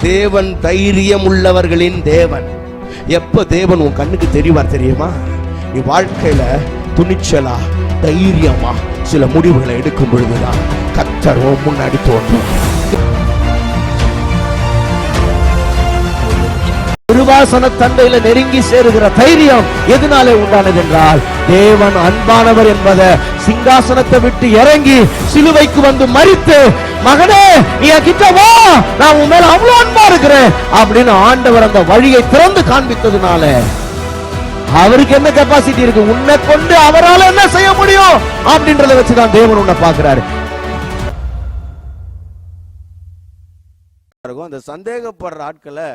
தேவன் தைரியம் உள்ளவர்களின் தேவன். எப்ப தேவன் உன் கண்ணுக்கு தெரிவார் தெரியுமா? நீ வாழ்க்கையில துணிச்சலா தைரியமா சில முடிவுகளை எடுக்கும் பொழுதுதான் கர்த்தர் முன்னாடி தோன்றும். கிருபாசன தண்டையில நெருங்கி சேருகிற தைரியம் எதனாலே உண்டானது என்றால், தேவன் அன்பானவர் என்பதை சிங்காசனத்தை விட்டு இறங்கி சிலுவைக்கு வந்து மரித்து, மகனே நீ கிட்ட வா, நான் உன் மேல அவ்வளவு அன்பா இருக்கிறேன் அப்படின்னு ஆண்டவர் அந்த வழியை திறந்து காண்பித்ததுனால அவருக்கு என்ன கெப்பாசிட்டி இருக்கு, உன்னை கொண்டு அவரால் என்ன செய்ய முடியும் அப்படின்றத வச்சுதான் தேவன் உன்னை பார்க்கிறாரு. அந்த சந்தேகப்படுற ஆட்களை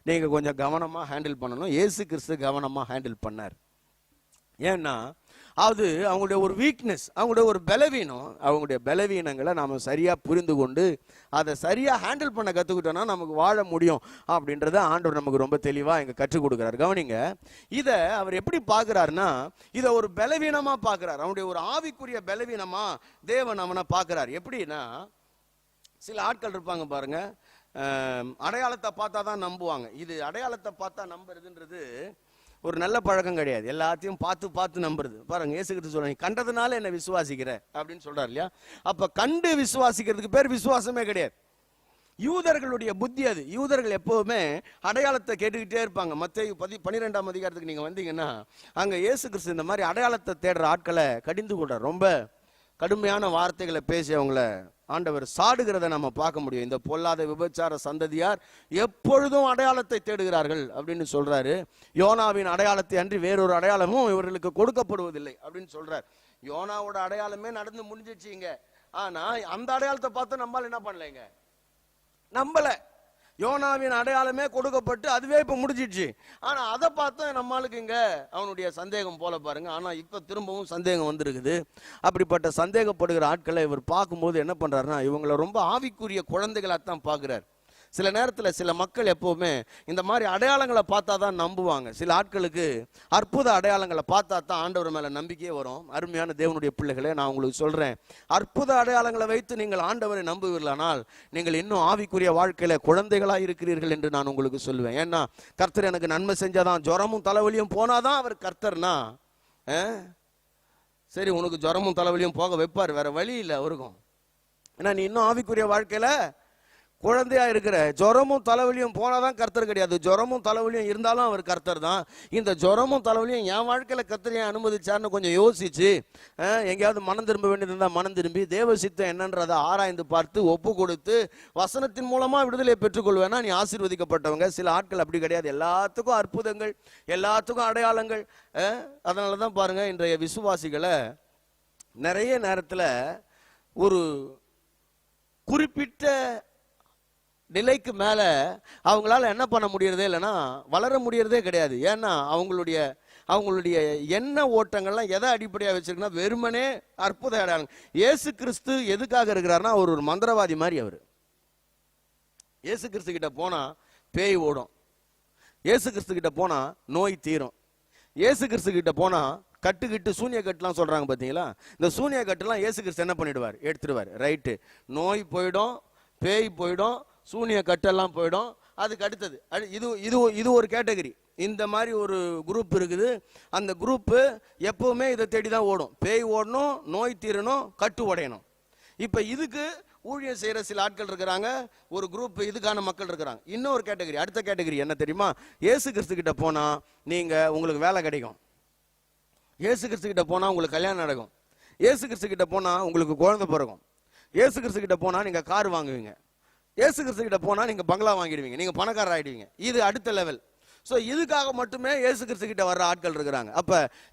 நீங்க கொஞ்சம் கவனமா ஹேண்டில் பண்ணணும். இயேசு கிறிஸ்து கவனமா ஹேண்டில் பண்ணார். ஏன்னா அது அவங்களுடைய ஒரு வீக்னஸ், அவங்களுடைய ஒரு பலவீனம். அவங்களுடைய பலவீனங்களை நாம சரியா புரிந்து கொண்டு அதை சரியா ஹேண்டில் பண்ண கத்துக்கிட்டோம்னா நமக்கு வாழ முடியும் அப்படின்றத ஆண்டவர் நமக்கு ரொம்ப தெளிவா இங்க கற்றுக் கொடுக்கிறார். கவனிங்க, இதை அவர் எப்படி பார்க்கிறாருன்னா, இதை ஒரு பலவீனமா பார்க்கிறார். அவனுடைய ஒரு ஆவிக்குரிய பலவீனமா தேவன் அவனை பார்க்கிறார். எப்படின்னா, சில ஆட்கள் இருப்பாங்க பாருங்க, அடையாளத்தை பார்த்தா தான் நம்புவாங்க. இது அடையாளத்தை பார்த்தா நம்புறதுன்றது ஒரு நல்ல பழக்கம் கிடையாது. எல்லாத்தையும் பார்த்து பார்த்து நம்புறது. பாருங்க, இயேசு கிறிஸ்து சொல்றாங்க, கண்டதுனால என்ன விசுவாசிக்கிற அப்படின்னு சொல்றாரு இல்லையா? அப்ப கண்டு விசுவாசிக்கிறதுக்கு பேர் விசுவாசமே கிடையாது. யூதர்களுடைய புத்தி அது. யூதர்கள் எப்பவுமே அடையாளத்தை கேட்டுக்கிட்டே இருப்பாங்க. மத்தேயு 12ஆம் அதிகாரத்துக்கு நீங்க வந்தீங்கன்னா, அங்க இயேசு கிறிஸ்து இந்த மாதிரி அடையாளத்தை தேடுற ஆட்களை கடிந்து கொள்றார். ரொம்ப கடுமையான வார்த்தைகளை பேசி அவங்கள ஆண்டவர் சாடுகிறத நம்ம பார்க்க முடியும். இந்த பொல்லாத விபச்சார சந்ததியார் எப்பொழுதும் அடையாளத்தை தேடுகிறார்கள் அப்படின்னு சொல்றாரு. யோனாவின் அடையாளத்தை அன்றி வேறொரு அடையாளமும் இவர்களுக்கு கொடுக்கப்படுவதில்லை அப்படின்னு சொல்றார். யோனாவோட அடையாளமே நடந்து முடிஞ்சிச்சுங்க. ஆனா அந்த அடையாளத்தை பார்த்து நம்மால் என்ன பண்ணலைங்க, நம்பல. யோனாவின் அடையாளமே கொடுக்கப்பட்டு அதுவே இப்ப முடிஞ்சிடுச்சு. ஆனா அதை பார்த்தா நம்மளுக்கு இங்க அவனுடைய சந்தேகம் போல பாருங்க. ஆனா இப்ப திரும்பவும் சந்தேகம் வந்திருக்குது. அப்படிப்பட்ட சந்தேகப்படுகிற ஆட்களை இவர் பார்க்கும்போது என்ன பண்றாருன்னா, இவங்களை ரொம்ப ஆவிக்குரிய குழந்தைகளாத்தான் பார்க்கிறார். சில நேரத்தில் சில மக்கள் எப்பவுமே இந்த மாதிரி அடையாளங்களை பார்த்தா தான் நம்புவாங்க. சில ஆட்களுக்கு அற்புத அடையாளங்களை பார்த்தா தான் ஆண்டவர் மேல நம்பிக்கையே வரும். அருமையான தேவனுடைய பிள்ளைகளே, நான் உங்களுக்கு சொல்றேன், அற்புத அடையாளங்களை வைத்து நீங்கள் ஆண்டவரை நம்புவீர்களானால் நீங்கள் இன்னும் ஆவிக்குரிய வாழ்க்கையில குழந்தைகளா இருக்கிறீர்கள் என்று நான் உங்களுக்கு சொல்லுவேன். ஏன்னா கர்த்தர் எனக்கு நன்மை செஞ்சாதான், ஜுரமும் தலைவலியும் போனாதான் அவர் கர்த்தர்னா, சரி உனக்கு ஜுரமும் தலைவலியும் போக வைப்பார், வேற வழி இல்லை அவருக்கும். ஏன்னா நீ இன்னும் ஆவிக்குரிய வாழ்க்கையில குழந்தையா இருக்கிற. ஜுரமும் தலைவலியும் போனாதான் கர்த்தர் கிடையாது. ஜுரமும் தலைவலியும் இருந்தாலும் அவர் கர்த்தர் தான். இந்த ஜுரமும் தலைவலியும் என் வாழ்க்கையில கர்த்தர் ஏன் அனுமதிச்சார்னு கொஞ்சம் யோசிச்சு, எங்கேயாவது மனம் திரும்ப வேண்டியது இருந்தா மனம் திரும்பி தேவ சித்தம் என்னன்றதை ஆராய்ந்து பார்த்து ஒப்பு கொடுத்து வசனத்தின் மூலமா விடுதலை பெற்றுக்கொள்வேன்னா நீ ஆசீர்வதிக்கப்பட்டவங்க. சில ஆட்கள் அப்படி கிடையாது. எல்லாத்துக்கும் அற்புதங்கள், எல்லாத்துக்கும் அடையாளங்கள். அதனாலதான் பாருங்க, இன்றைய விசுவாசிகளை நிறைய நேரத்தில் ஒரு குறிப்பிட்ட நிலைக்கு மேல அவங்களால என்ன பண்ண முடியறதே இல்லைன்னா வளர முடியறதே கிடையாது. ஏன்னா அவங்களுடைய எண்ண ஓட்டங்கள்லாம் எதை அடிப்படையாக வச்சிருக்குன்னா வெறுமனே அற்புத அடையாளம். இயேசு கிறிஸ்து எதுக்காக இருக்கிறாருன்னா அவர் ஒரு மந்திரவாதி மாதிரி. அவர் இயேசு கிறிஸ்து கிட்ட போனா பேய் ஓடும், இயேசு கிறிஸ்து கிட்ட போனா நோய் தீரும், இயேசு கிறிஸ்து கிட்ட போனா கட்டுக்கிட்டு சூனிய கட்டுலாம் சொல்றாங்க பார்த்தீங்களா? இந்த சூனிய கட்டுலாம் இயேசு கிறிஸ்து என்ன பண்ணிடுவார், எடுத்துடுவார். ரைட்டு, நோய் போயிடும், பேய் போயிடும், சூனிய கட்டெல்லாம் போயிடும். அதுக்கு அடுத்தது இது ஒரு கேட்டகரி. இந்த மாதிரி ஒரு குரூப் இருக்குது. அந்த குரூப்பு எப்பவுமே இதை தேடி தான் ஓடும். பேய் ஓடணும், நோய் தீரணும், கட்டு உடையணும். இப்ப இதுக்கு ஊழியம் செய்யற சில ஆட்கள் இருக்கிறாங்க. ஒரு குரூப் இதுக்கான மக்கள் இருக்கிறாங்க. இன்னொரு கேட்டகரி, அடுத்த கேட்டகரி என்ன தெரியுமா? இயேசு கிறிஸ்து கிட்ட போனா உங்களுக்கு வேலை கிடைக்கும், இயேசு கிறிஸ்து கிட்ட போனா உங்களுக்கு கல்யாணம் நடக்கும், இயேசு கிறிஸ்து கிட்ட போனா உங்களுக்கு குழந்தை பிறக்கும், இயேசு கிறிஸ்து கிட்ட போனா நீங்க கார் வாங்குவீங்க, இயேசு கிறிஸ்து கிட்ட போனா நீங்க பங்களா வாங்கிடுவீங்க, நீங்க பணக்காரர் ஆயிடுவீங்க. இது அடுத்த லெவல். ஸோ இதுக்காக மட்டுமே இயேசு கிறிஸ்து கிட்ட வர்ற ஆட்கள் இருக்கிறாங்க. அப்ப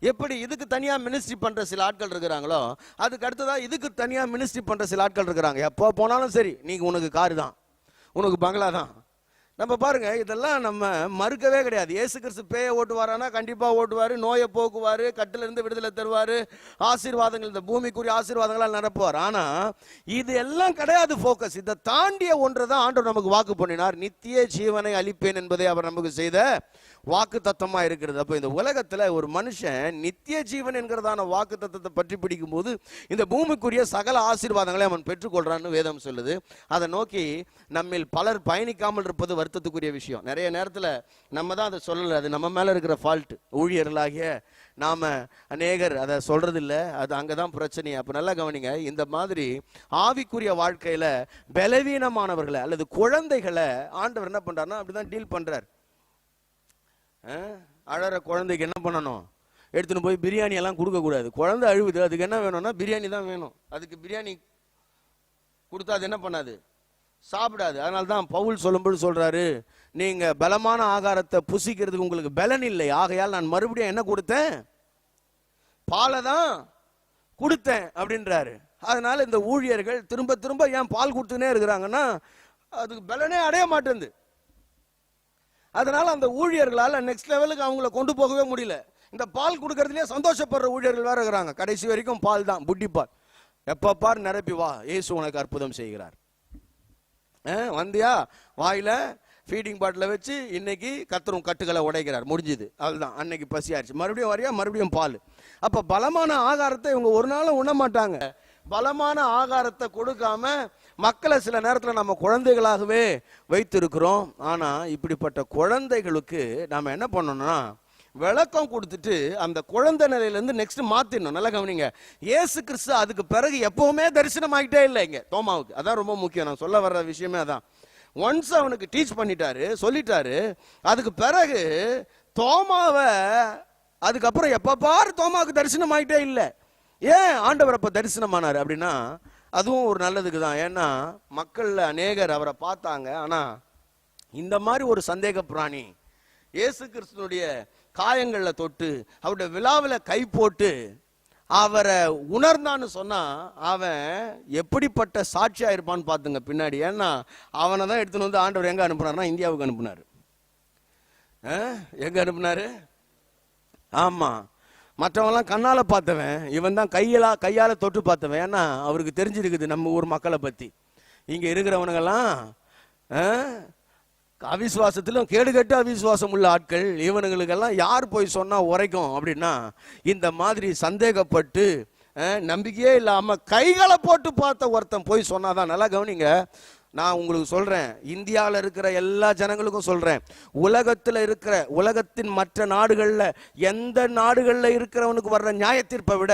எப்படி இதுக்கு தனியா மினிஸ்ட்ரி பண்ற சில ஆட்கள் இருக்கிறாங்களோ, அதுக்கு அடுத்ததா இதுக்கு தனியா மினிஸ்ட்ரி பண்ற சில ஆட்கள் இருக்கிறாங்க. எப்போ போனாலும் சரி, நீங்க உனக்கு காரு தான், உனக்கு பங்களா தான். நம்ம பாருங்க, இதெல்லாம் நம்ம மறுக்கவே கிடையாது. இயேசு கிறிஸ்து பேயை ஓட்டுவாரானா கண்டிப்பா ஓட்டுவாரு, நோயை போக்குவாரு, கட்டில இருந்து விடுதலை தருவாரு, ஆசீர்வாதங்கள் இந்த பூமிக்குரிய ஆசீர்வாதங்களால் நிரப்புவார். ஆனா இது எல்லாம் கிடையாது போக்கஸ். இதை தாண்டிய ஒன்று தான் ஆண்டவர் நமக்கு வாக்கு பண்ணினார். நித்திய ஜீவனை அளிப்பேன் என்பதை அவர் நமக்கு செய்த வாக்கு தத்தமா இருக்கிறது. அப்போ இந்த உலகத்துல ஒரு மனுஷன் நித்திய ஜீவன் என்கிறதான வாக்கு தத்தத்தை பற்றி பிடிக்கும் போது இந்த பூமிக்குரிய சகல ஆசீர்வாதங்களை அவன் பெற்றுக்கொள்றான்னு வேதம் சொல்லுது. அதை நோக்கி நம்மில் பலர் பயணிக்காமல் இருப்பது வருத்தத்துக்குரிய விஷயம். நிறைய நேரத்தில் நம்ம தான் அதை சொல்லலை, அது நம்ம மேல இருக்கிற ஃபால்ட். ஊழியர்களாகிய நாம அநேகர் அதை சொல்றது இல்லை, அது அங்கதான் பிரச்சனை. அப்ப நல்லா கவனிங்க, இந்த மாதிரி ஆவிக்குரிய வாழ்க்கையில பலவீனமானவர்களை அல்லது குழந்தைகளை ஆண்டவர் என்ன பண்றாருன்னா அப்படிதான் டீல் பண்றார். அழற குழந்தைக்கு என்ன பண்ணணும்? எடுத்துன்னு போய் பிரியாணி எல்லாம் கொடுக்க கூடாது. குழந்தை அழுவுது, அதுக்கு என்ன வேணும்னா பிரியாணி தான் வேணும். அதுக்கு பிரியாணி கொடுத்தா அது என்ன பண்ணாது? சாப்பிடாது. அதனால தான் பவுல் சொல்லும்போது சொல்றாரு, நீங்க பலமான ஆகாரத்தை புசிக்கிறதுக்கு உங்களுக்கு பலன் இல்லை, ஆகையால் நான் மறுபடியும் என்ன கொடுத்தேன்? பாலை தான் கொடுத்தேன் அப்படின்றாரு. அதனால இந்த ஊழியர்கள் திரும்ப திரும்ப ஏன் பால் கொடுத்துனே இருக்கிறாங்கன்னா அதுக்கு பலனே அடைய மாட்டேங்குது. அதனால அந்த ஊழியர்களால் நெக்ஸ்ட் லெவலுக்கு அவங்கள கொண்டு போகவே முடியல. இந்த பால் கொடுக்கறதுலேயே சந்தோஷப்படுற ஊழியர்கள் வேற இருக்கிறாங்க. கடைசி வரைக்கும் பால் தான், புட்டி பால். எப்ப பார் நிரப்பி வா, இயேசு உனக்கு அற்புதம் செய்கிறார். வந்தியா, வாயில ஃபீடிங் பாட்டில வச்சு இன்னைக்கு கத்தரும் கட்டுகளை உடைக்கிறார், முடிஞ்சுது. அதுதான் அன்னைக்கு பசி ஆயிடுச்சு. மறுபடியும் வரையா, மறுபடியும் பால். அப்ப பலமான ஆகாரத்தை இவங்க ஒரு நாளும் உண்ண மாட்டாங்க. பலமான ஆகாரத்தை கொடுக்காம மக்களை சில நேரத்தில் நம்ம குழந்தைகளாகவே வைத்திருக்கிறோம். ஆனா இப்படிப்பட்ட குழந்தைகளுக்கு நாம என்ன பண்ணணும்னா விளக்கம் கொடுத்துட்டு அந்த குழந்தை நிலையிலேருந்து நெக்ஸ்ட் மாத்திடணும். நல்லா கவனிங்க, இயேசு கிறிஸ்து அதுக்கு பிறகு எப்பவுமே தரிசனம் ஆகிட்டே இல்லை இங்க தோமாவுக்கு. அதான் ரொம்ப முக்கியம், நான் சொல்ல வர்ற விஷயமே அதான். ஒன்ஸ் அவனுக்கு டீச் பண்ணிட்டாரு, சொல்லிட்டாரு. அதுக்கு பிறகு தோமாவை அதுக்கப்புறம் எப்ப பாரு தோமாவுக்கு தரிசனம் ஆகிட்டே இல்லை. ஏன் ஆண்டவர் அப்ப தரிசனமானார் அப்படின்னா அதுவும் ஒரு நல்லதுக்கு தான். ஏன்னா மக்கள்ல அநேகர் அவரை பார்த்தாங்க. ஆனா இந்த மாதிரி ஒரு சந்தேக பிராணி இயேசு கிறிஸ்துனுடைய காயங்கள்ல தொட்டு அவருடைய விழாவில் கை போட்டு அவரை உணர்ந்தான்னு சொன்னா அவன் எப்படிப்பட்ட சாட்சியா இருப்பான்னு பாத்துங்க பின்னாடி. ஏன்னா அவனை தான் எடுத்துன்னு வந்து ஆண்டவர் எங்க அனுப்புனாருன்னா இந்தியாவுக்கு அனுப்புனாரு. எங்க அனுப்புனாரு? ஆமா, மற்றவெல்லாம் கண்ணால பார்த்தவன், இவன் தான் கையால தொட்டு பார்த்தவன். ஏன்னா அவருக்கு தெரிஞ்சிருக்குது நம்ம ஊர் மக்களை பத்தி. இங்க இருக்கிறவனுங்கெல்லாம் அவிசுவாசத்திலும் கேடுகட்டு அவிசுவாசம் உள்ள ஆட்கள். இவனுங்களுக்கெல்லாம் யார் போய் சொன்னா உரைக்கும் அப்படின்னா இந்த மாதிரி சந்தேகப்பட்டு நம்பிக்கையே இல்லாம கைகளை போட்டு பார்த்த ஒருத்தன் போய் சொன்னாதான். நல்லா கவனிங்க, நான் உங்களுக்கு சொல்றேன், இந்தியாவில் இருக்கிற எல்லா ஜனங்களுக்கும் சொல்றேன், உலகத்தில் இருக்கிற உலகத்தின் மற்ற நாடுகள்ல எந்த நாடுகள்ல இருக்கிறவனுக்கு வர்ற நியாய தீர்ப்பை விட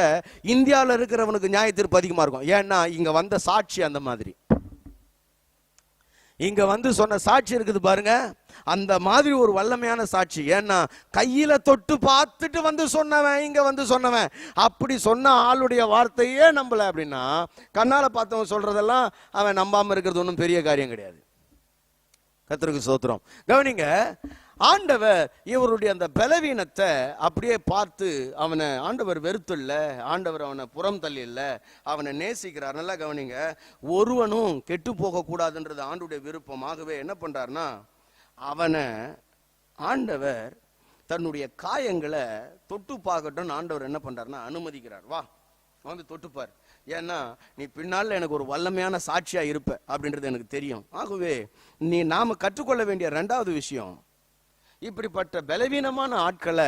இந்தியாவில் இருக்கிறவனுக்கு நியாய தீர்ப்பு அதிகமா இருக்கும். ஏன்னா இங்க வந்த சாட்சி அந்த மாதிரி. இங்க வந்து சொன்ன சாட்சி இருக்குது பாருங்க, அந்த மாதிரி ஒரு வல்லமையான சாட்சி. ஏன்னா கையில தொட்டு பார்த்துட்டு வந்து சொன்னவன், இங்க வந்து சொன்னவன். அப்படி சொன்ன ஆளுடைய வார்த்தையே நம்பல அப்படின்னா கண்ணால பார்த்தவன் சொல்றதெல்லாம் அவன் நம்பாம இருக்கிறது ஒன்றும் பெரிய காரியம் கிடையாது. கர்த்தருக்கு ஸ்தோத்திரம். கவனிங்க, ஆண்டவர் இவருடைய அந்த பலவீனத்தை அப்படியே பார்த்து அவனை ஆண்டவர் வெறுத்துள்ள, ஆண்டவர் அவனை புறம் தள்ளி இல்ல, அவனை நேசிக்கிறார். நல்லா கவனிங்க, ஒருவனும் கெட்டு போக கூடாதுன்றது ஆண்டுடைய விருப்பமாகவே என்ன பண்றாருன்னா அவனை ஆண்டவர் தன்னுடைய காயங்களை தொட்டு பார்க்கட்டும் ஆண்டவர் என்ன பண்றாருன்னா அனுமதிக்கிறார். வா வந்து தொட்டுப்பார், ஏன்னா நீ பின்னால் எனக்கு ஒரு வல்லமையான சாட்சியா இருப்ப அப்படின்றது எனக்கு தெரியும். ஆகவே நாம கற்றுக்கொள்ள வேண்டிய இரண்டாவது விஷயம், இப்படிப்பட்ட பலவீனமான ஆட்களை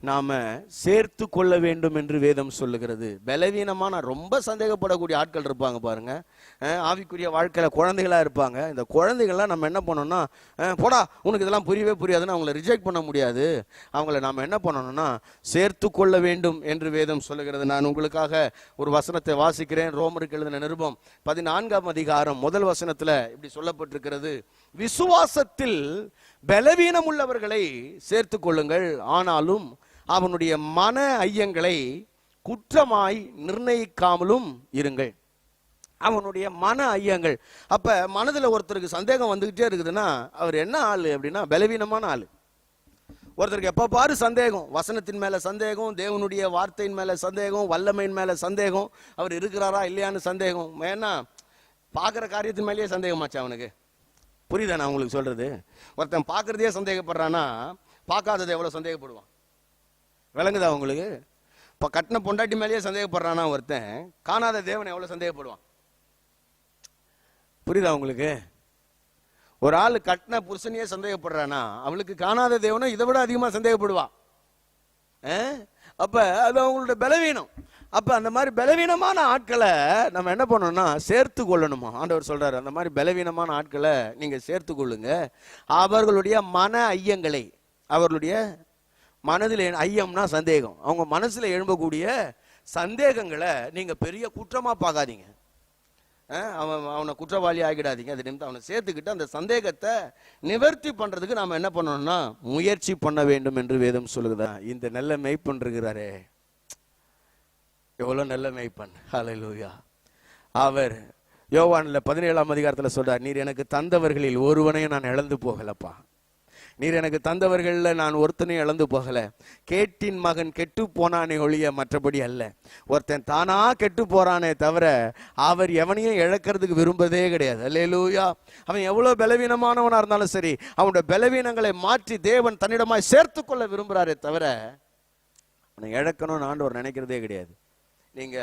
நாம சேர்த்து கொள்ள வேண்டும் என்று வேதம் சொல்லுகிறது. பலவீனமான ரொம்ப சந்தேகப்படக்கூடிய ஆட்கள் இருப்பாங்க பாருங்க, ஆவிக்குரிய வாழ்க்கையில குழந்தைகளா இருப்பாங்க. இந்த குழந்தைகள்லாம் நம்ம என்ன பண்ணோம்னா போடா உனக்கு இதெல்லாம் புரியவே புரியாதுன்னு அவங்கள ரிஜெக்ட் பண்ண முடியாது. அவங்கள நாம என்ன பண்ணணும்னா சேர்த்து கொள்ள வேண்டும் என்று வேதம் சொல்லுகிறது. நான் உங்களுக்காக ஒரு வசனத்தை வாசிக்கிறேன். ரோமருக்கு எழுதின நிருபம் 14ஆம் அதிகாரம் முதல் வசனத்துல இப்படி சொல்லப்பட்டிருக்கிறது, விசுவாசத்தில் பலவீனம் உள்ளவர்களை சேர்த்து கொள்ளுங்கள், ஆனாலும் அவனுடைய மன ஐயங்களை குற்றமாய் நிர்ணயிக்காமலும் இருங்கள். அவனுடைய மன ஐயங்கள். அப்ப மனதில் ஒருத்தருக்கு சந்தேகம் வந்துகிட்டே இருக்குதுன்னா அவர் என்ன ஆளு அப்படின்னா பலவீனமான ஆளு. ஒருத்தருக்கு எப்ப பாரு சந்தேகம், வசனத்தின் மேல சந்தேகம், தேவனுடைய வார்த்தையின் மேல சந்தேகம், வல்லமையின் மேல சந்தேகம், அவர் இருக்கிறாரா இல்லையான்னு சந்தேகம். ஏன்னா பாக்குற காரியத்தின் மேலேயே சந்தேகமாச்சு அவனுக்கு. புரியுதா நான் உங்களுக்கு சொல்றது? ஒருத்தன் பார்க்கறதே சந்தேகப்படுறான்னா பார்க்காததை எவ்வளவு சந்தேகப்படுவான்? விளங்குதா உங்களுக்கு? இப்போ கட்டின பொண்டாட்டி மேலேயே சந்தேகப்படுறானா ஒருத்தன், காணாத தேவனை எவ்வளவு சந்தேகப்படுவான்? புரியுதா உங்களுக்கு? ஒரு ஆள் கட்டின புருஷனையே சந்தேகப்படுறானா அவளுக்கு காணாத தேவனை இதை விட அதிகமா சந்தேகப்படுவான். அப்ப அது அவங்களோட பலவீனம். அப்ப அந்த மாதிரி பலவீனமான ஆட்களை நம்ம என்ன பண்ணணும்னா சேர்த்து கொள்ளணுமா. ஆண்டவர் சொல்றாரு, அந்த மாதிரி பலவீனமான ஆட்களை நீங்க சேர்த்து கொள்ளுங்க. அவர்களுடைய மன ஐயங்களை, அவர்களுடைய மனதில் ஐயம்னா சந்தேகம், அவங்க மனசுல எழும்பக்கூடிய சந்தேகங்களை நீங்க பெரிய குற்றமா பார்க்காதீங்க. அவனை குற்றவாளி ஆகிடாதீங்க. அது நிமித்தம் அவனை சேர்த்துக்கிட்டு அந்த சந்தேகத்தை நிவர்த்தி பண்றதுக்கு நாம என்ன பண்ணணும்னா முயற்சி பண்ண வேண்டும் என்று வேதம் சொல்லுதா. இந்த நல்ல மெய்ப்பன் இருக்கிறாரே, எவ்வளவு நல்ல மெய்ப்பன். ஹல்லேலூயா. அவர் யோவான்ல 17ஆம் அதிகாரத்துல சொல்றார், நீர் எனக்கு தந்தவர்களில் ஒருவனையும் நான் இழந்து போகலப்பா. நீர் எனக்கு தந்தவர்கள்ல நான் ஒருத்தனையும் இழந்து போகல. கேட்டின் மகன் கெட்டு போனானே ஒழிய மற்றபடி அல்ல. ஒருத்தன் தானா கெட்டு போறானே தவிர அவர் எவனையும் இழக்கிறதுக்கு விரும்பதே கிடையாது. அல்லேலூயா. அவன் எவ்வளவு பலவீனமானவனா இருந்தாலும் சரி, அவனுடைய பலவீனங்களை மாற்றி தேவன் தன்னிடமாய் சேர்த்து கொள்ள விரும்புறாரே தவிர அவனை இழக்கணும்னு ஆண்டவர் நினைக்கிறதே கிடையாது. நீங்க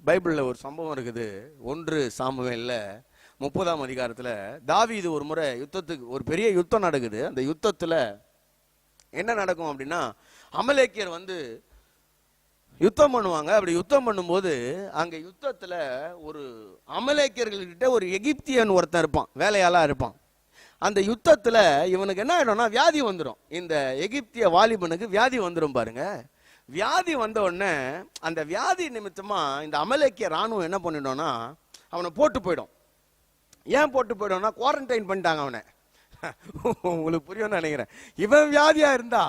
பைபிள்ல ஒரு சம்பவம் இருக்குது. 1 சாமுவேல்ல 30ஆம் அதிகாரத்துல தாவீது ஒரு முறை யுத்தத்துக்கு, ஒரு பெரிய யுத்தம் நடக்குது. அந்த யுத்தத்துல என்ன நடக்கும் அப்படின்னா, அமலேக்கியர் வந்து யுத்தம் பண்ணுவாங்க. அப்படி யுத்தம் பண்ணும்போது அங்க யுத்தத்துல ஒரு அமலேக்கியர்கள்கிட்ட ஒரு எகிப்தியன் ஒருத்தன் இருப்பான், வேலையாளா இருப்பான். அந்த யுத்தத்துல இவனுக்கு என்ன ஆயிடும்னா வியாதி வந்துடும். இந்த எகிப்திய வாலிபனுக்கு வியாதி வந்துடும் பாருங்க. வியாதி வந்த உடனே அந்த வியாதி நிமித்தமா இந்த அமலேக்கிய ராணுவம் என்ன பண்ணிடும்னா அவனை போட்டு போயிடும். ஏன் போட்டு போயிடும்னா குவாரண்டைன் பண்ணிட்டாங்க அவனை. உங்களுக்கு புரியும்னு நினைக்கிறேன். இவன் வியாதியா இருந்தா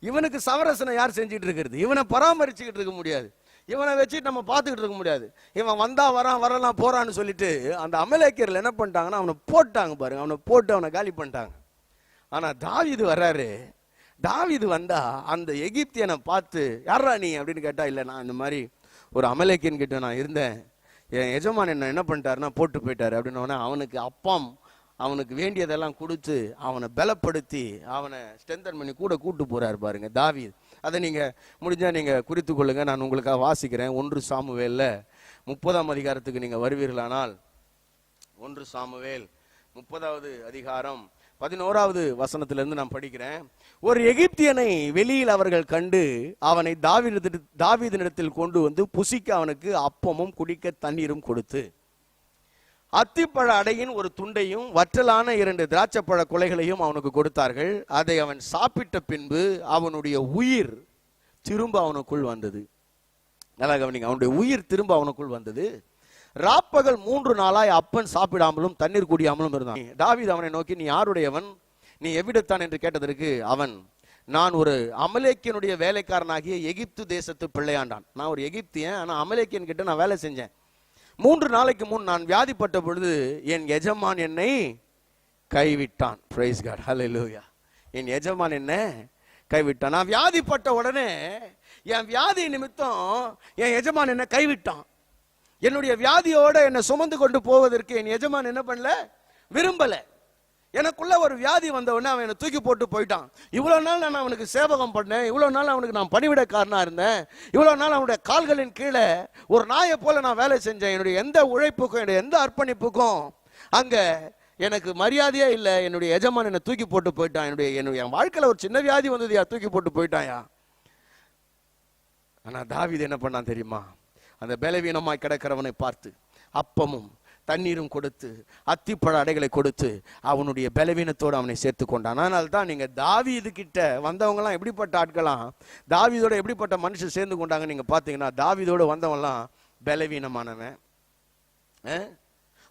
இவனுக்கு சவரசனை யார் செஞ்சுட்டு இருக்கிறது? இவனை பராமரிச்சுக்கிட்டு இருக்க முடியாது, இவனை வச்சுட்டு நம்ம பார்த்துக்கிட்டு இருக்க முடியாது. இவன் வந்தா வரான், வரலாம் போறான்னு சொல்லிட்டு அந்த அமலேக்கியர்கள் என்ன பண்ணிட்டாங்கன்னா அவனை போட்டாங்க பாருங்க. அவனை போட்டு அவனை காலி பண்ணிட்டாங்க. ஆனா தாவீது வர்றாரு. தாவீது வந்தா அந்த எகிப்தியனை பார்த்து, யாரா நீ அப்படின்னு கேட்டா, இல்லை நான் இந்த மாதிரி ஒரு அமலேக்கியன் கிட்ட நான் இருந்தேன், என் எஜமான் என்ன பண்ணிட்டாருன்னா போட்டு போயிட்டாரு அப்படின்னோடனே அவனுக்கு அப்பம், அவனுக்கு வேண்டியதெல்லாம் கொடுத்து அவனை பலப்படுத்தி அவனை ஸ்ட்ரென்தன் பண்ணி கூட கூட்டு போறாரு பாருங்க தாவீது. அதை நீங்க முடிஞ்சா நீங்க குறித்து கொள்ளுங்க. நான் உங்களுக்காக வாசிக்கிறேன். 1 சாமுவேல்ல 30ஆம் அதிகாரத்துக்கு நீங்க வருவீர்களானால், 1 சாமுவேல் 30வது அதிகாரம் 11வது வசனத்திலிருந்து நான் படிக்கிறேன். ஒரு எகிப்தியனை வெளியில் அவர்கள் கண்டு அவனை தாவீதினிடத்தில் கொண்டு வந்து புசிக்க அவனுக்கு அப்பமும் குடிக்க தண்ணீரும் கொடுத்து, அத்திப்பழ அடையின் ஒரு துண்டையும் வற்றலான 2 திராட்சைப்பழ குலைகளையும் அவனுக்கு கொடுத்தார்கள். அதை அவன் சாப்பிட்ட பின்பு அவனுடைய உயிர் திரும்ப அவனுக்குள் வந்தது. நல்லா கவனிங்க, அவனுடைய உயிர் திரும்ப அவனுக்குள் வந்தது. ராப்பகல் 3 நாளாய் அப்பன் சாப்பிடாமலும் தண்ணீர் குடியாமலும் இருந்தான். தாவீது அவனை நோக்கி, நீ யாருடையவன், நீ எவ்விடத்தான் என்று கேட்டதற்கு அவன், நான் ஒரு அமலேக்கியனுடைய வேலைக்காரனாகிய எகிப்து தேசத்து பிள்ளையாண்டான். நான் ஒரு எகிப்தியன், ஆனா அமலேக்கியன் கிட்ட நான் வேலை செஞ்சேன். 3 நாளைக்கு முன் நான் வியாதிப்பட்ட பொழுது என் எஜமான் என்னை கைவிட்டான். பிரைஸ் காட், ஹல்லேலூயா. என் எஜமான் என்ன கைவிட்டான். நான் வியாதிப்பட்ட உடனே என் வியாதி நிமித்தம் என் எஜமான் என்ன கைவிட்டான். என்னுடைய வியாதியோட என்னை சுமந்து கொண்டு போவதற்கு என் எஜமான் என்ன பண்ணல, விரும்பல. எனக்குள்ள ஒரு வியாதி வந்த உடனே அவன் என்னை தூக்கி போட்டு போயிட்டான். இவ்வளவு நாள் நான் அவனுக்கு சேவகம் பண்ணேன், இவ்வளவு நாள் அவனுக்கு நான் பணிவிடைக்காரனா இருந்தேன், இவ்வளவு நாள் அவனுடைய கால்களின் கீழே ஒரு நாயை போல நான் வேலை செஞ்சேன். என்னுடைய எந்த உழைப்புக்கும் என்னுடைய எந்த அர்ப்பணிப்புக்கும் அங்க எனக்கு மரியாதையே இல்லை. என்னுடைய எஜமான் என்னை தூக்கி போட்டு போயிட்டான். என்னுடைய வாழ்க்கையில ஒரு சின்ன வியாதி வந்தது, தூக்கி போட்டு போயிட்டாயா. ஆனா தாவீது என்ன பண்ணான் தெரியுமா? அந்த பலவீனமாய் கிடக்கிறவனை பார்த்து அப்பமும் தண்ணீரும் கொடுத்து அத்திப்பழ அடைகளை கொடுத்து அவனுடைய பலவீனத்தோடு அவனை சேர்த்து கொண்டான். அதனால தான் நீங்க தாவீது கிட்ட வந்தவங்கலாம் எப்படிப்பட்ட ஆட்களாம், தாவீதோட எப்படிப்பட்ட மனுஷன் சேர்ந்து கொண்டாங்க நீங்க பாத்தீங்கன்னா, தாவீதோட வந்தவன்லாம் பலவீனமானவன்,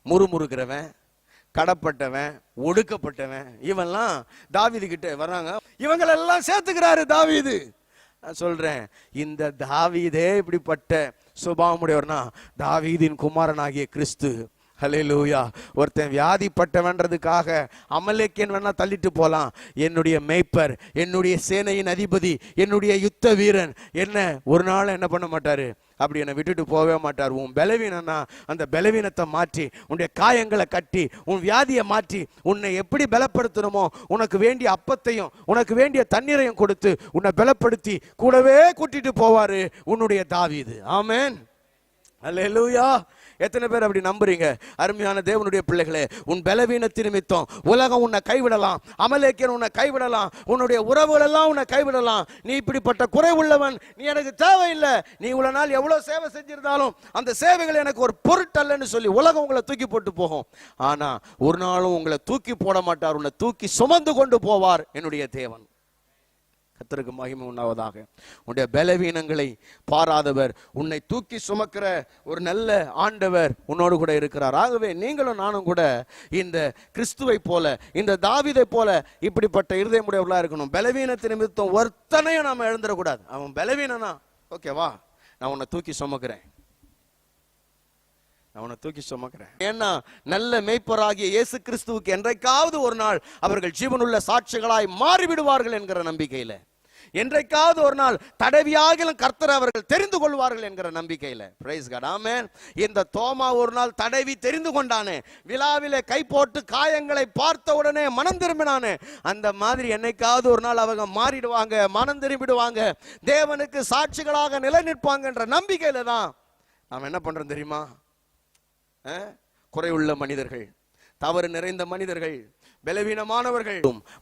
முறுமுறுக்கிறவன், கடப்பட்டவன், ஒடுக்கப்பட்டவன், இவன்லாம் தாவீது கிட்ட வர்றாங்க. இவங்களெல்லாம் சேர்த்துக்கிறாரு தாவீது. சொல்றேன், இந்த தாவீதே இப்படிப்பட்ட சுபாவமுடையவர்னா தாவீதின் குமாரனாகிய கிறிஸ்து. ஹல்லேலூயா. ஒருத்தன் வியாதிப்பட்டவன்றதுக்காக அமலேக்கியன் வேணா தள்ளிட்டு போலாம். என்னுடைய மேய்ப்பர், என்னுடைய சேனையின் அதிபதி, என்னுடைய யுத்த வீரன் என்ன ஒரு நாள் என்ன பண்ண மாட்டாரு, அப்படி என்னை விட்டுட்டு போகவே மாட்டார். உன் பலவீனம்னா அந்த பலவீனத்தை மாற்றி, உன்னுடைய காயங்களை கட்டி, உன் வியாதியை மாற்றி, உன்னை எப்படி பலப்படுத்தணுமோ உனக்கு வேண்டிய அப்பத்தையும் உனக்கு வேண்டிய தண்ணீரையும் கொடுத்து உன்னை பலப்படுத்தி கூடவே கூட்டிட்டு போவாரு உன்னுடைய தாவீது. ஆமென், அல்லேலூயா. எத்தனை பேர் அப்படி நம்புறீங்க? அருமையான தேவனுடைய பிள்ளைகளே, உன் பலவீனத்தின் நிமித்தம் உலகம் உன்னை கைவிடலாம், அமலேக்கியன் உன்னை கைவிடலாம், உன்னுடைய உறவுகள் எல்லாம் உன்னை கைவிடலாம். நீ இப்படிப்பட்ட குறைவுள்ளவன், நீ எனக்கு தேவையில்லை, நீ இவ்வளவு நாள் எவ்வளவு சேவை செஞ்சிருந்தாலும் அந்த சேவைகள் எனக்கு ஒரு பொருட்டல்லன்னு சொல்லி உலகம் உங்களை தூக்கி போட்டு போகும். ஆனா ஒரு நாளும் உங்களை தூக்கி போட மாட்டார், உன்னை தூக்கி சுமந்து கொண்டு போவார் என்னுடைய தேவன். கர்த்தருக்கு மகிமை உண்டாவதாக. உன்னுடைய பலவீனங்களை பாராதவர், உன்னை தூக்கி சுமக்கிற ஒரு நல்ல ஆண்டவர் உன்னோடு கூட இருக்கிறார். ஆகவே நீங்களும் நானும் கூட இந்த கிறிஸ்துவை போல, இந்த தாவீதை போல இப்படிப்பட்ட இருதயமுடையவர்களா இருக்கணும். பலவீனத்தின் நிமித்தம் ஒருத்தனையும் நாம எழுந்துடக்கூடாது. அவன் பலவீனனா ஓகேவா, நான் உன்னை தூக்கி சுமக்கிறேன், அவனை தூக்கி சுமக்கிறேன். ஏன்னா நல்ல மேய்ப்பராகிய இயேசு கிறிஸ்துவுக்கு என்றைக்காவது ஒரு நாள் அவர்கள் ஜீவனுள்ள சாட்சிகளாய் மாறிவிடுவார்கள் என்கிற நம்பிக்கையில, என்றைக்காவது ஒரு நாள் தடவியாகிலும் கர்த்தரை அவர்கள் தெரிந்து கொள்வார்கள் என்கிற நம்பிக்கையில. பிரைஸ் காட், ஆமென். இந்த தோமா ஒரு நாள் தடவி தெரிந்து கொண்டானே, விழாவிலே கை போட்டு காயங்களை பார்த்த உடனே மனம் திரும்பினானே, அந்த மாதிரி என்னைக்காவது ஒரு நாள் அவங்க மாறிடுவாங்க, மனம் திரும்பிடுவாங்க, தேவனுக்கு சாட்சிகளாக நிலை நிற்பாங்க என்ற நம்பிக்கையில தான் நாம் என்ன பண்றோம் தெரியுமா? குறையுள்ள மனிதர்கள், தவறு நிறைந்த மனிதர்கள், பலவீனமானவர்கள்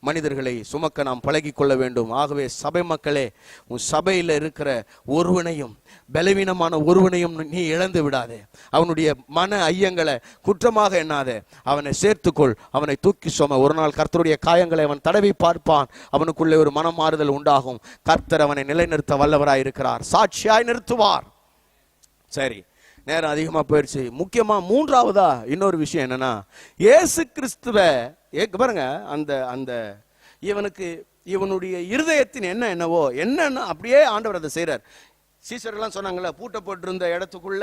மனிதர்களை சுமக்க நாம் பழகி கொள்ள வேண்டும். ஆகவே சபை மக்களே, உன் சபையில் இருக்கிற ஒருவனையும், பலவீனமான ஒருவனையும் நீ இழந்து விடாதே. அவனுடைய மன ஐயங்களை குற்றமாக எண்ணாதே, அவனை சேர்த்துக்கொள், அவனை தூக்கி சும. ஒரு நாள் கர்த்தருடைய காயங்களை அவன் தடவி பார்ப்பான், அவனுக்குள்ளே ஒரு மனம் மாறுதல் உண்டாகும். கர்த்தர் அவனை நிலைநிறுத்த வல்லவராய் இருக்கிறார், சாட்சியாய் நிறுத்துவார். சரி, நேரம் அதிகமா போயிடுச்சு. முக்கியமா மூன்றாவதா இன்னொரு விஷயம் என்னன்னா, இயேசு கிறிஸ்துவ பாருங்க, அந்த அந்த இவனுடைய இருதயத்தின் என்னவோ என்னன்னா அப்படியே ஆண்டவர் அதை செய்யறார். சீசர்கள்லாம் சொன்னாங்கல்ல, பூட்டப்பட்டிருந்த இடத்துக்குள்ள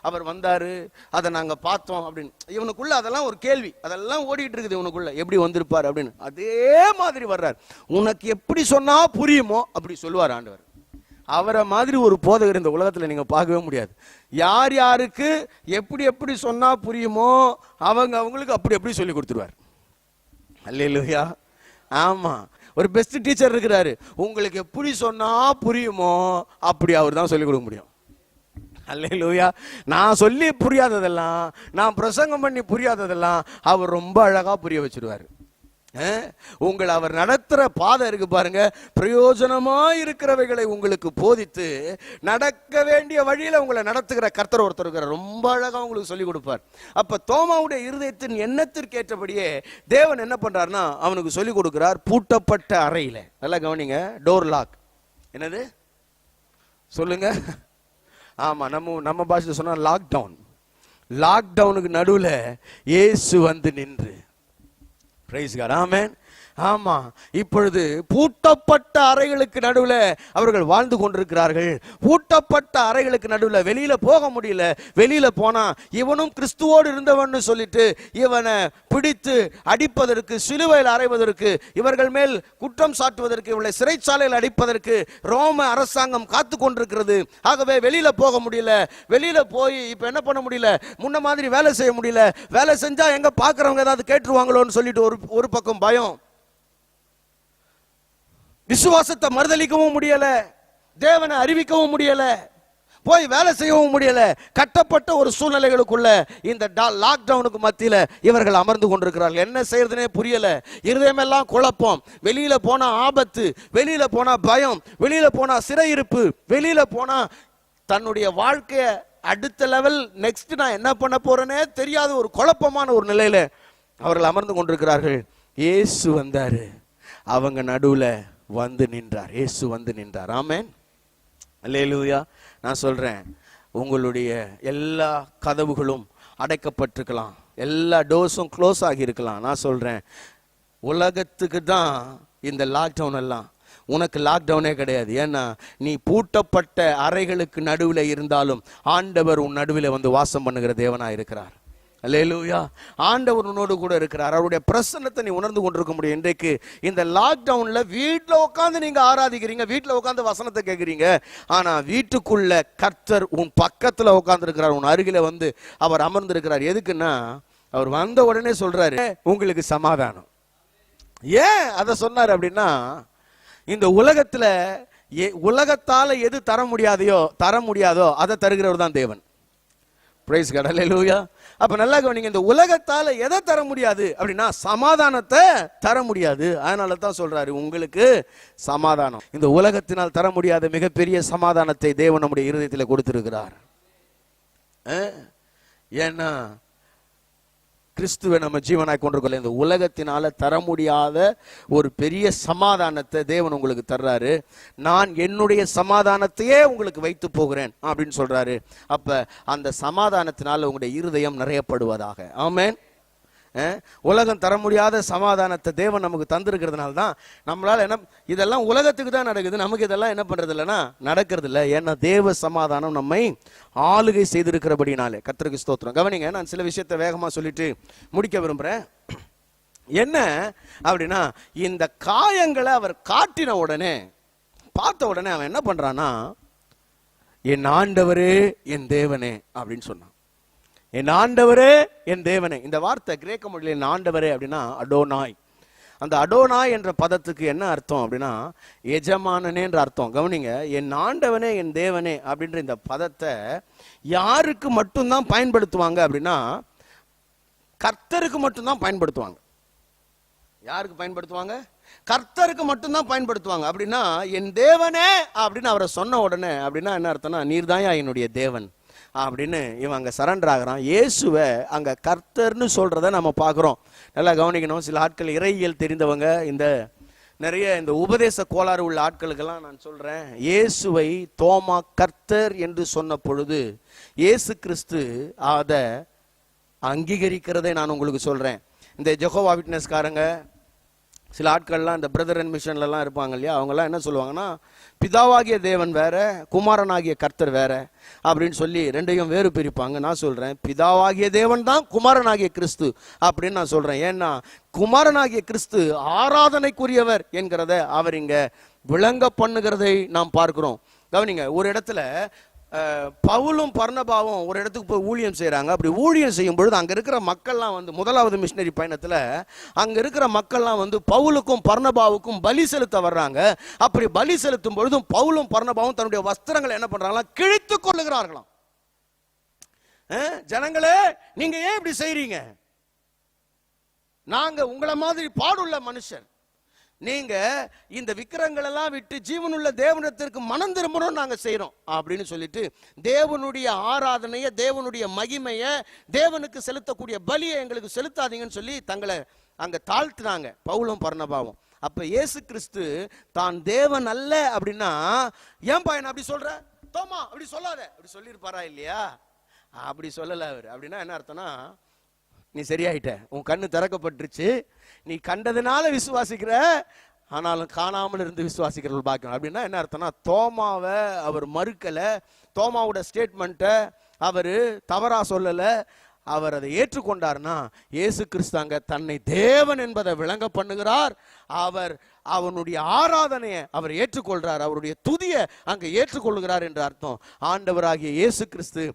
அவர் வந்தாரு, அதை நாங்க பார்த்தோம் அப்படின்னு. இவனுக்குள்ள அதெல்லாம் ஒரு கேள்வி, அதெல்லாம் ஓடிட்டு இருக்குது இவனுக்குள்ள, எப்படி வந்திருப்பார் அப்படின்னு. அதே மாதிரி வர்றார். உனக்கு எப்படி சொன்னா புரியுமோ அப்படி சொல்லுவார் ஆண்டவர். அவரை மாதிரி ஒரு போதகர் இந்த உலகத்துல நீங்க பார்க்கவே முடியாது. யார் யாருக்கு எப்படி எப்படி சொன்னா புரியுமோ அவங்களுக்கு அப்படி எப்படி சொல்லி கொடுத்துருவார். அல்லேலூயா. ஆமா, ஒரு பெஸ்ட் டீச்சர் இருக்கிறாரு. உங்களுக்கு எப்படி சொன்னா புரியுமோ அப்படி அவர் தான் சொல்லி கொடுக்க முடியும். அல்லேலூயா. நான் சொல்லி புரியாததெல்லாம், நான் பிரசங்கம் பண்ணி புரியாததெல்லாம் அவர் ரொம்ப அழகா புரிய வச்சிருவாரு. உங்களை அவர் நடத்துற பாதை இருக்கு பாருங்க, பிரயோஜனமா இருக்கிறவைகளை உங்களுக்கு போதித்து நடக்க வேண்டிய வழியில உங்களை நடத்துகிற கர்த்தர் ஒருத்தர் இருக்கிறார், ரொம்ப அழகா உங்களுக்கு சொல்லி கொடுப்பார். அப்ப தோமாவுடைய இருதயத்தின் எண்ணத்திற்கு ஏற்றபடியே தேவன் என்ன பண்றாருன்னா அவனுக்கு சொல்லி கொடுக்கிறார். பூட்டப்பட்ட அறையில, நல்லா கவனிங்க, டோர் லாக். என்னது சொல்லுங்க? ஆமா, நம்ம பாஷையில சொன்னா லாக்டவுன். லாக்டவுனுக்கு நடுவுல இயேசு வந்து நின்று, பிரைஸ் காட், ஆமென். ஆமா, இப்பொழுது பூட்டப்பட்ட அறைகளுக்கு நடுவில் அவர்கள் வாழ்ந்து கொண்டிருக்கிறார்கள். பூட்டப்பட்ட அறைகளுக்கு நடுவில் வெளியில போக முடியல. வெளியில போனா இவனும் கிறிஸ்துவோடு இருந்தவன் சொல்லிட்டு இவனை பிடித்து அடிப்பதற்கு, சிலுவையில் அறைவதற்கு, இவர்கள் மேல் குற்றம் சாட்டுவதற்கு, இவளை சிறைச்சாலையில் அடிப்பதற்கு ரோம அரசாங்கம் காத்து கொண்டிருக்கிறது. ஆகவே வெளியில போக முடியல. வெளியில போய் இப்ப என்ன பண்ண முடியல, முன்ன மாதிரி வேலை செய்ய முடியல. வேலை செஞ்சா எங்க பாக்குறவங்க ஏதாவது கேட்டுருவாங்களோன்னு சொல்லிட்டு ஒரு பக்கம் பயம். விசுவாசத்தை மறுதலிக்கவும் முடியல, தேவனை அறிவிக்கவும் முடியல, போய் வேலை செய்யவும் முடியல. கட்டப்பட்ட ஒரு சூழ்நிலைகளுக்குள்ள இந்த லாக்டவுனுக்கு மத்தியில இவர்கள் அமர்ந்து கொண்டிருக்கிறார்கள். என்ன செய்யறதுனே புரியல. இருதயமெல்லாம் குழப்பம். வெளியில போனா ஆபத்து, வெளியில போனா பயம், வெளியில போனா சிறையிருப்பு, வெளியில போனா தன்னுடைய வாழ்க்கைய அடுத்த லெவல், நெக்ஸ்ட் நான் என்ன பண்ண போறேனே தெரியாத ஒரு குழப்பமான ஒரு நிலையில அவர்கள் அமர்ந்து கொண்டிருக்கிறார்கள். இயேசு வந்தாரு, அவங்க நடுவுல வந்து நின்றார். இயேசு வந்து நின்றார். ஆமென், அல்லேலூயா. நான் சொல்றேன், உங்களுடைய எல்லா கதவுகளும் அடைக்கப்பட்டிருக்கலாம், எல்லா டோர்ஸும் க்ளோஸ் ஆகி இருக்கலாம். நான் சொல்றேன், உலகத்துக்கு தான் இந்த லாக்டவுன் எல்லாம், உனக்கு லாக்டவுனே கிடையாது. ஏன்னா நீ பூட்டப்பட்ட அறைகளுக்கு நடுவில் இருந்தாலும் ஆண்டவர் உன் நடுவில் வந்து வாசம் பண்ணுகிற தேவனா இருக்கிறார். அல்லேலூயா. ஆண்டவர் உன்னோடு கூட இருக்கிறார். அவருடைய பிரசன்னத்தை நீ உணர்ந்து கொண்டிருக்க முடியும். இன்றைக்கு இந்த லாக்டவுன்ல வீட்டில் உட்காந்து நீங்க ஆராதிக்கிறீங்க, வீட்டில் உட்காந்து வசனத்தை கேட்குறீங்க. ஆனா வீட்டுக்குள்ள கர்த்தர் உன் பக்கத்துல உட்கார்ந்து இருக்கிறார், உன் அருகில வந்து அவர் அமர்ந்து இருக்கிறார். எதுக்குன்னா அவர் வந்த உடனே சொல்றாரு உங்களுக்கு சமாதானம். ஏன் அதை சொன்னார் அப்படின்னா, இந்த உலகத்துல உலகத்தால எது தர முடியாதோ அதை தருகிறவர் தான் தேவன். பிரைஸ் காட், அல்லேலூயா. அப்ப நல்லா கவனிங்க, இந்த உலகத்தால எதை தர முடியாது அப்படின்னா சமாதானத்தை தர முடியாது. அதனால தான் சொல்றாரு உங்களுக்கு சமாதானம். இந்த உலகத்தினால் தர முடியாத மிகப்பெரிய சமாதானத்தை தேவன் நம்முடைய இருதயத்தில் கொடுத்திருக்கிறார். ஏன்னா கிறிஸ்துவை நம்ம ஜீவனாய் கொண்டிருக்கோம். இந்த உலகத்தினால தர முடியாத ஒரு பெரிய சமாதானத்தை தேவன் உங்களுக்கு தர்றாரு. நான் என்னுடைய சமாதானத்தையே உங்களுக்கு வைத்து போகிறேன் அப்படின்னு சொல்றாரு. அப்ப அந்த சமாதானத்தினால உங்களுடைய இருதயம் நிறையப்படுவதாக. ஆமென். உலகம் தர முடியாத சமாதானத்தை தேவன் நமக்கு தந்திருக்கிறதுனால தான் நம்மளால என்ன, இதெல்லாம் உலகத்துக்கு தான் நடக்குது, நமக்கு இதெல்லாம் என்ன பண்றது இல்லைன்னா நடக்கிறது இல்லை. ஏன்னா தேவ சமாதானம் நம்மை ஆளுகை செய்திருக்கிறபடினாலே. கர்த்தருக்கு ஸ்தோத்திரம். கவனிங்க, நான் சில விஷயத்தை வேகமா சொல்லிட்டு முடிக்க விரும்புறேன். என்ன அப்படின்னா, இந்த காயங்களை அவர் காட்டின உடனே, பார்த்த உடனே அவன் என்ன பண்றான்னா, என் ஆண்டவரே என் தேவனே அப்படின்னு சொன்னான். என் ஆண்டவரே என் தேவனே. இந்த வார்த்தை கிரேக்க மொழியில் என் ஆண்டவரே அப்படின்னா அடோனாய். அந்த அடோனாய் என்ற பதத்துக்கு என்ன அர்த்தம் அப்படின்னா எஜமானனே என்ற அர்த்தம். கவனிங்க, என் ஆண்டவனே என் தேவனே அப்படின்ற இந்த பதத்தை யாருக்கு மட்டும்தான் பயன்படுத்துவாங்க அப்படின்னா கர்த்தருக்கு மட்டும்தான் பயன்படுத்துவாங்க. யாருக்கு பயன்படுத்துவாங்க? கர்த்தருக்கு மட்டும்தான் பயன்படுத்துவாங்க. அப்படின்னா என் தேவனே அப்படின்னு அவரை சொன்ன உடனே அப்படின்னா என்ன அர்த்தம்னா, நீர்தாயா என்னுடைய தேவன் அப்படின்னு இவன் அங்கே சரண்டர் ஆகிறான். இயேசுவை அங்கே கர்த்தர்னு சொல்றத நம்ம பார்க்குறோம். நல்லா கவனிக்கணும். சில ஆட்கள் இறையியல் தெரிந்தவங்க, இந்த நிறைய இந்த உபதேச கோளாறு உள்ள ஆட்களுக்கெல்லாம் நான் சொல்றேன், இயேசுவை தோமா கர்த்தர் என்று சொன்ன பொழுது இயேசு கிறிஸ்து அதை அங்கீகரிக்கிறதை நான் உங்களுக்கு சொல்றேன். இந்த ஜெகோவா விட்னஸ்காரங்க சில ஆட்கள்லாம் இந்த பிரதர் அண்ட் மிஷன்லலாம் இருப்பாங்க இல்லையா, அவங்கெல்லாம் என்ன சொல்லுவாங்கன்னா, பிதாவாகிய தேவன் வேற, குமாரனாகிய கர்த்தர் வேற அப்படின்னு சொல்லி ரெண்டையும் வேறு பிரிப்பாங்க. நான் சொல்றேன், பிதாவாகிய தேவன் தான் குமாரனாகிய கிறிஸ்து அப்படின்னு நான் சொல்றேன். ஏன்னா குமாரனாகிய கிறிஸ்து ஆராதனைக்குரியவர் என்கிறத அவர் இங்க விளங்க பண்ணுகிறதை நாம் பார்க்கிறோம். கவனிங்க, ஒரு இடத்துல பவுலும் பர்னபாவும் ஒரு இடத்துக்கு போய் ஊழியம் செய்கிறாங்க. அப்படி ஊழியம் செய்யும் பொழுது அங்கே இருக்கிற மக்கள்லாம் வந்து, முதலாவது மிஷினரி பயணத்தில் அங்கே இருக்கிற மக்கள்லாம் வந்து பவுலுக்கும் பர்னபாவுக்கும் பலி செலுத்த வர்றாங்க. அப்படி பலி செலுத்தும் பொழுதும் பவுலும் பர்னபாவும் தன்னுடைய வஸ்திரங்களை என்ன பண்றாங்களா, கிழித்து கொள்ளுகிறார்களாம். ஜனங்களே, நீங்க ஏன் இப்படி செய்றீங்க? நாங்க உங்களை மாதிரி பாடுள்ள மனுஷன், நீங்க இந்த விக்கிரங்கள் எல்லாம் விட்டு ஜீவனுள்ள தேவனிடத்திற்கு மனம் திரும்பணும் நாங்க செய்யறோம் அப்படின்னு சொல்லிட்டு தேவனுடைய ஆராதனைய, தேவனுடைய மகிமைய, தேவனுக்கு செலுத்தக்கூடிய பலியை எங்களுக்கு செலுத்தாதீங்கன்னு சொல்லி தங்களை அங்க தாழ்த்தினாங்க பவுலும் பர்னபாவும். அப்ப இயேசு கிறிஸ்து தான் தேவன் அல்ல அப்படின்னா, ஏன் பையன் அப்படி சொல்ற, தோமா அப்படி சொல்லாத அப்படி சொல்லியிருப்பாரா இல்லையா? அப்படி சொல்லல அவர். அப்படின்னா என்ன அர்த்தம்னா, நீ சரியாயிட்ட, உன் கண்ணு திறக்கப்பட்டுருச்சு, நீ கண்டதுனால விசுவாசிக்கிற, ஆனாலும் காணாமல் இருந்து விசுவாசிக்கிறவர்கள் பாக்கியம். அப்படின்னா என்ன அர்த்தம்னா, தோமாவை அவர் மறுக்கல, தோமாவோட ஸ்டேட்மெண்ட்டை அவர் தவறா சொல்லல, அவர் அதை ஏற்றுக்கொண்டார்னா இயேசு கிறிஸ்தாங்க தன்னை தேவன் என்பதை விளங்க பண்ணுகிறார். அவர் அவனுடைய ஆராதனையை அவர் ஏற்றுக்கொள்றார், அவருடைய துதியை அங்க ஏற்றுக்கொள்கிறார் என்ற அர்த்தம். ஆண்டவராகிய இயேசு கிறிஸ்து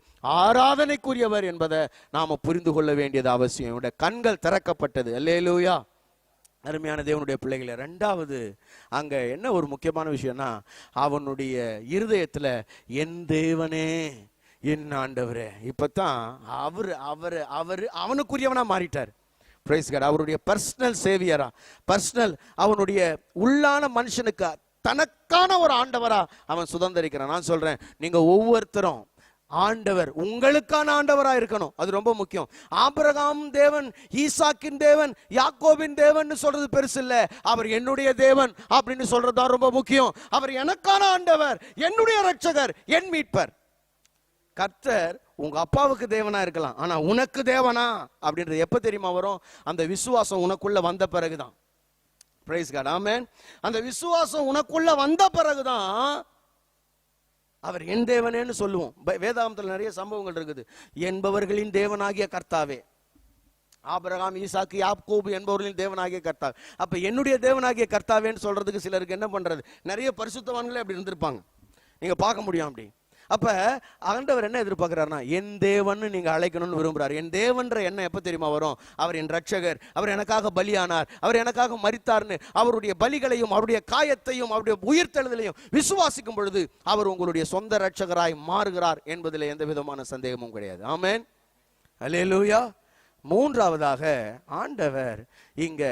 ஆராதனைக்குரியவர் என்பதை நாம புரிந்து கொள்ள வேண்டியது அவசியம். இவனுடைய கண்கள் திறக்கப்பட்டது. அல்லேலூயா. அருமையான தேவனுடைய பிள்ளைகளை, ரெண்டாவது அங்க என்ன ஒரு முக்கியமான விஷயம்னா, அவனுடைய இருதயத்துல என் தேவனே என் ஆண்டவரே, இப்பதான் அவனுக்குரியவனா மாறிட்டார். Praise God. அவருடைய பர்சனல் சேவியரா, பர்சனல் அவனுடைய உள்ளான மனுஷனுக்கு தனக்கான ஒரு ஆண்டவரா அவன் சுதந்திரிக்கிறான். நான் சொல்றேன், நீங்க ஒவ்வொருத்தரும் ஆண்டவர் உங்களுக்கான ஆண்டவரா இருக்கணும். அது ரொம்ப முக்கியம். ஆபிரகாம் தேவன், ஈசாக்கின் தேவன், யாக்கோபின் தேவன் சொல்றது பெருசு இல்ல, அவர் என்னுடைய தேவன் அப்படின்னு சொல்றதுதான் ரொம்ப முக்கியம். அவர் எனக்கான ஆண்டவர், என்னுடைய ரட்சகர், என் மீட்பர். கர்த்தர் உங்க அப்பாவுக்கு தேவனா இருக்கலாம், ஆனா உனக்கு தேவனா அப்படின்றது எப்ப தெரியுமா வரும்? அந்த விசுவாசம் உனக்குள்ள வந்த பிறகுதான். Praise God. ஆமென். அந்த விசுவாசம் உனக்குள்ள வந்த பிறகுதான் அவர் என் தேவனேன்னு சொல்லுவோம். வேதாகமத்தில் நிறைய சம்பவங்கள் இருக்குது. என்பவர்களின் தேவனாகிய கர்த்தாவே, ஆபிரகாம், ஈசாக்கு, யாக்கோபு என்பவர்களின் தேவனாகிய கர்த்தா. அப்ப என்னுடைய தேவனாகிய கர்த்தாவேன்னு சொல்றதுக்கு சிலருக்கு என்ன பண்றது, நிறைய பரிசுத்தவான்களே அப்படி இருந்திருப்பாங்க, நீங்க பார்க்க முடியும் அப்படி. அப்ப ஆண்டவர் என்ன எதிர்பார்க்கிறாருன்னா, என் தேவன் நீங்க அழைக்கணும்னு விரும்புறாரு. என் தேவன்ற எண்ணம் எப்ப தெரியுமா வரும், அவர் என் ரட்சகர், அவர் எனக்காக பலியானார், அவர் எனக்காக மரித்தார்னு அவருடைய பலிகளையும் அவருடைய காயத்தையும் அவருடைய உயிர்த்தெழுதலையும் விசுவாசிக்கும் பொழுது அவர் உங்களுடைய சொந்த ரட்சகராய் மாறுகிறார் என்பதில் எந்த விதமான சந்தேகமும் கிடையாது. ஆமென், அல்லேலூயா. மூன்றாவதாக ஆண்டவர் இங்க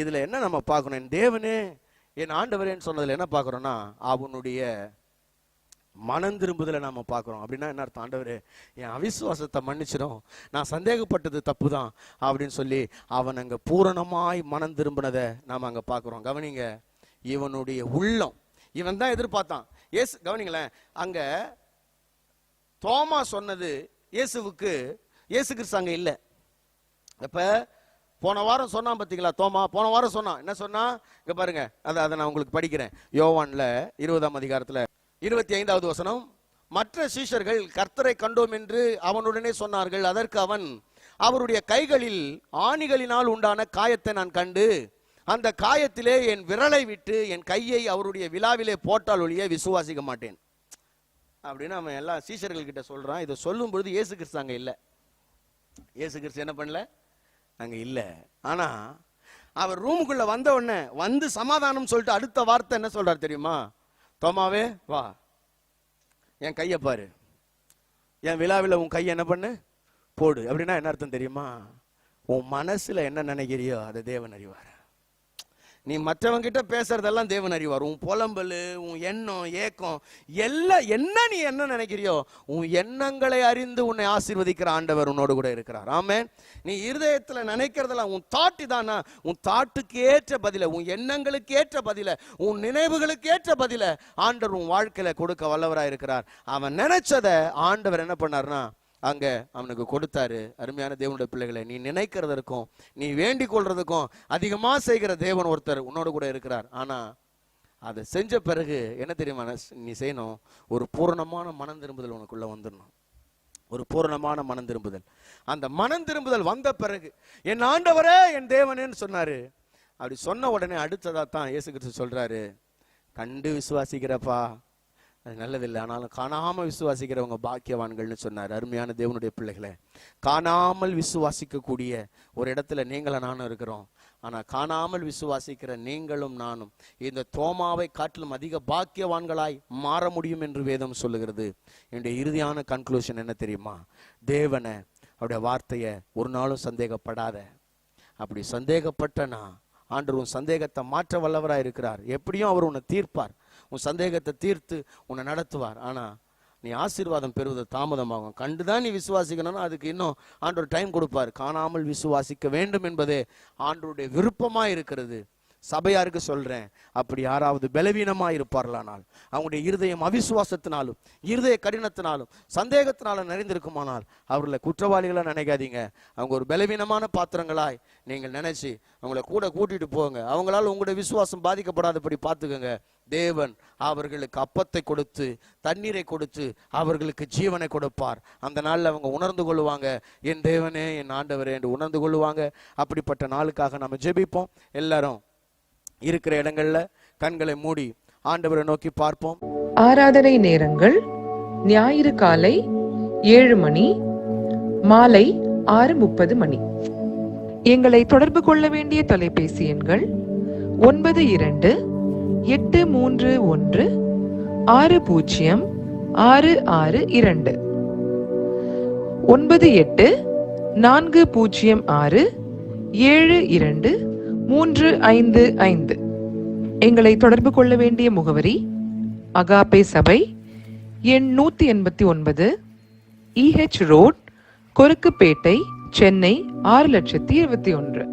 இதுல என்ன நம்ம பார்க்கணும், என் தேவனே என் ஆண்டவரேன்னு சொன்னதுல என்ன பார்க்கிறோம்னா, அவனுடைய மனம் திரும்புதலை நாம பார்க்கிறோம். அப்படின்னா என்ன அர்த்தம், ஆண்டவரே என் அவிசுவாசத்தை மன்னிச்சிடும், நான் சந்தேகப்பட்டது தப்பு தான் அப்படின்னு சொல்லி அவன் அங்க பூரணமாய் மனம் திரும்பினதை நாம அங்க பார்க்கிறோம். கவனிங்க, இவனுடைய உள்ளம், இவன் தான் எதிர்பார்த்தான். இயேசு கவனிங்களேன், அங்க தோமா சொன்னது இயேசுவுக்கு, இயேசு கிறிஸ்து அங்க இல்லை. இப்ப போன வாரம் சொன்னான் பார்த்தீங்களா, தோமா போன வாரம் சொன்னான். என்ன சொன்னா, இங்க பாருங்க, அதை நான் உங்களுக்கு படிக்கிறேன். யோவான்ல 20ஆம் அதிகாரத்துல 25வது வசனம். மற்ற சீஷர்கள் கர்த்தரை கண்டோம் என்று அவனுடனே சொன்னார்கள். அதற்கு அவன், அவருடைய கைகளில் ஆணிகளினால் உண்டான காயத்தை நான் கண்டு அந்த காயத்திலே என் விரலை விட்டு என் கையை அவருடைய விலாவிலே போட்டால் ஒழிய விசுவாசிக்க மாட்டேன் அப்படின்னு அவன் எல்லா சீஷர்கள் கிட்ட சொல்றான். இதை சொல்லும் பொழுது இயேசு கிறிஸ்து அங்க இல்லை. இயேசு கிறிஸ்து என்ன பண்ணல, அங்க இல்ல. ஆனா அவர் ரூமுக்குள்ள வந்த உடனே வந்து சமாதானம் சொல்லிட்டு அடுத்த வார்த்தை என்ன சொல்றாரு தெரியுமா, தோமாவே வா, என் கையை பாரு, என் விழாவில் உன் கையை என்ன பண்ணு போடு. அப்படின்னா என்ன அர்த்தம் தெரியுமா, உன் மனசுல என்ன நினைக்கிறியோ அதை தேவன் அறிவார். நீ மற்றவங்க கிட்ட பேசுறதெல்லாம் தேவன் அறிவார். உன் புலம்பல், உன் எண்ணம், ஏக்கம் எல்லாம் என்ன, நீ என்ன நினைக்கிறியோ உன் எண்ணங்களை அறிந்து உன்னை ஆசீர்வதிக்கிற ஆண்டவர் உன்னோடு கூட இருக்கிறார். ஆமென். நீ இருதயத்துல நினைக்கிறதெல்லாம் உன் தாட்டு தானா, உன் தாட்டுக்கு ஏற்ற பதில, உன் எண்ணங்களுக்கு ஏற்ற பதில, உன் நினைவுகளுக்கு ஏற்ற பதில ஆண்டவர் உன் வாழ்க்கையில கொடுக்க வல்லவராய் இருக்கிறார். அவன் நினைச்சத ஆண்டவர் என்ன பண்ணார்னா அங்க அவனுக்கு கொடுத்தாரு. அருமையான தேவனுடைய பிள்ளைகளை, நீ நினைக்கிறதற்கும் நீ வேண்டிக் கொள்றதுக்கும் அதிகமா செய்கிற தேவன் ஒருத்தர் உன்னோடு கூட இருக்கிறார். ஆனா அதை செஞ்ச பிறகு என்ன தெரியுமா நீ செய்யணும், ஒரு பூரணமான மனம் திரும்புதல் உனக்குள்ள வந்துடணும். ஒரு பூரணமான மனம் திரும்புதல். அந்த மனம் திரும்புதல் வந்த பிறகு என் ஆண்டவரே என் தேவனேன்னு சொன்னாரு. அப்படி சொன்ன உடனே அடுத்ததா தான் இயேசு கிறிஸ்து சொல்றாரு, கண்டு விசுவாசிக்கிறப்பா அது நல்லதில்லை, ஆனாலும் காணாமல் விசுவாசிக்கிறவங்க பாக்கியவான்கள்னு சொன்னார். அருமையான தேவனுடைய பிள்ளைகளை, காணாமல் விசுவாசிக்கக்கூடிய ஒரு இடத்துல நீங்களும் நானும் இருக்கிறோம். ஆனா காணாமல் விசுவாசிக்கிற நீங்களும் நானும் இந்த தோமாவை காட்டிலும் அதிக பாக்கியவான்களாய் மாற முடியும் என்று வேதம் சொல்லுகிறது. என்னுடைய இறுதியான கன்க்ளூஷன் என்ன தெரியுமா, தேவனை அவருடைய வார்த்தையை ஒரு நாளும் சந்தேகப்படாத. அப்படி சந்தேகப்பட்டனா ஆண்டவர் உன் சந்தேகத்தை மாற்ற வல்லவராய் இருக்கிறார். எப்படியும் அவர் உன்னை தீர்ப்பார், உன் சந்தேகத்தை தீர்த்து உன்னை நடத்துவார். ஆனா நீ ஆசீர்வாதம் பெறுவது தாமதமாகும். கண்டுதான் நீ விசுவாசிக்கணும்னா அதுக்கு இன்னும் ஆண்டவர் டைம் கொடுப்பார். காணாமல் விசுவாசிக்க வேண்டும் என்பதே ஆண்டவருடைய விருப்பமா இருக்கிறது. சபையாருக்கு சொல்றேன், அப்படி யாராவது பலவீனமா இருப்பார்களானால், அவங்களுடைய இருதயம் அவிசுவாசத்தினாலும் இருதய கடினத்தினாலும் சந்தேகத்தினாலும் நிறைந்திருக்குமானால் அவர்களை குற்றவாளிகளா நினைக்காதீங்க. அவங்க ஒரு பலவீனமான பாத்திரங்களாய் நீங்கள் நினைச்சு அவங்கள கூட கூட்டிட்டு போங்க. அவங்களால உங்களுடைய விசுவாசம் பாதிக்கப்படாதபடி பார்த்துக்கோங்க. தேவன் அவர்களுக்கு அப்பத்தை கொடுத்து தண்ணீரை கொடுத்து அவர்களுக்கு ஜீவனை கொடுப்பார். அந்த நாளில் அவங்க உணர்ந்து கொள்ளுவாங்க, என் தேவனே என் ஆண்டவரே என்று உணர்ந்து கொள்ளுவாங்க. அப்படிப்பட்ட நாளுக்காக நம்ம ஜெபிப்போம். எல்லாரும் இருக்கிற இடங்கள்ல கண்களை மூடி ஆண்டவரை நோக்கி பார்ப்போம். ஆராதனை நேரங்கள் ஞாயிறு காலை 7 மணி, மாலை 6:30 மணி. எங்களை தொடர்பு கொள்ள வேண்டிய தொலைபேசி எண்கள் 92-831-6062 98-406-7255. எங்களை தொடர்பு கொள்ள வேண்டிய முகவரி அகாப்பே சபை, எண் 189, EH ரோட், கொருக்குப்பேட்டை, சென்னை 6,21,000.